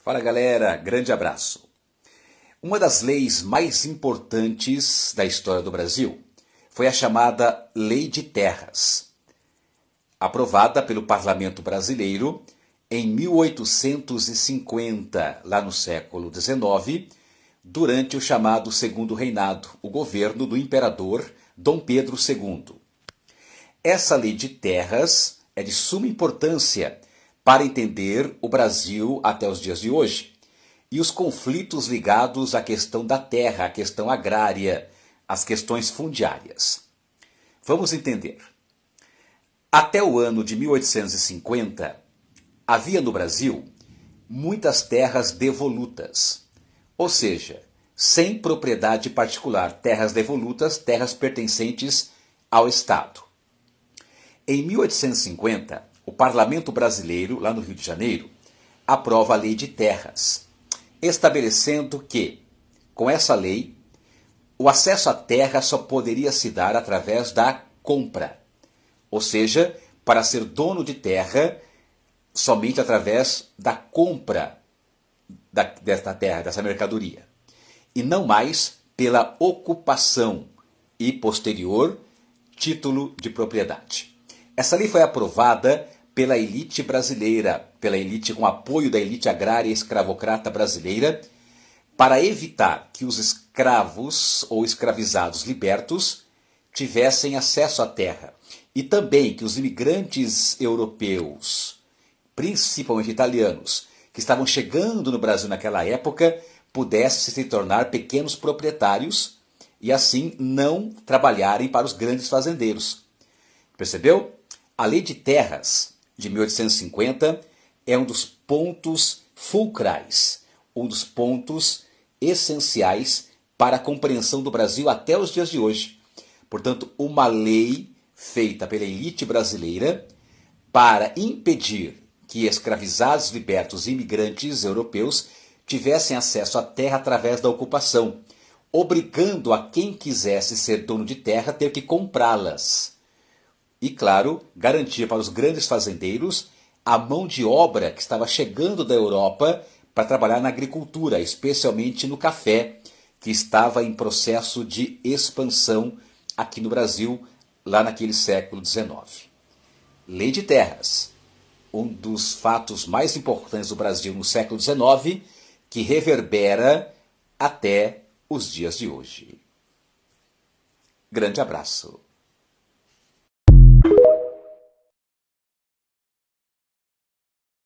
Fala galera, grande abraço. Uma das leis mais importantes da história do Brasil foi a chamada Lei de Terras, aprovada pelo Parlamento Brasileiro em 1850, lá no século XIX, durante o chamado Segundo Reinado, o governo do imperador Dom Pedro II. Essa Lei de Terras é de suma importância para entender o Brasil até os dias de hoje e os conflitos ligados à questão da terra, à questão agrária, às questões fundiárias. Vamos entender. Até o ano de 1850, havia no Brasil muitas terras devolutas, ou seja, sem propriedade particular, terras devolutas, terras pertencentes ao Estado. Em 1850, o Parlamento Brasileiro, lá no Rio de Janeiro, aprova a Lei de Terras, estabelecendo que, com essa lei, o acesso à terra só poderia se dar através da compra, ou seja, para ser dono de terra, somente através da compra desta terra, dessa mercadoria, e não mais pela ocupação e posterior título de propriedade. Essa lei foi aprovada pela elite brasileira, pela elite com apoio da elite agrária e escravocrata brasileira, para evitar que os escravos ou escravizados libertos tivessem acesso à terra e também que os imigrantes europeus, principalmente italianos, que estavam chegando no Brasil naquela época, pudessem se tornar pequenos proprietários e assim não trabalharem para os grandes fazendeiros. Percebeu? A Lei de Terras de 1850 é um dos pontos fulcrais, um dos pontos essenciais para a compreensão do Brasil até os dias de hoje. Portanto, uma lei feita pela elite brasileira para impedir que escravizados, libertos e imigrantes europeus tivessem acesso à terra através da ocupação, obrigando a quem quisesse ser dono de terra a ter que comprá-las. E, claro, garantir para os grandes fazendeiros a mão de obra que estava chegando da Europa para trabalhar na agricultura, especialmente no café, que estava em processo de expansão aqui no Brasil, lá naquele século XIX. Lei de Terras, um dos fatos mais importantes do Brasil no século XIX, que reverbera até os dias de hoje. Grande abraço.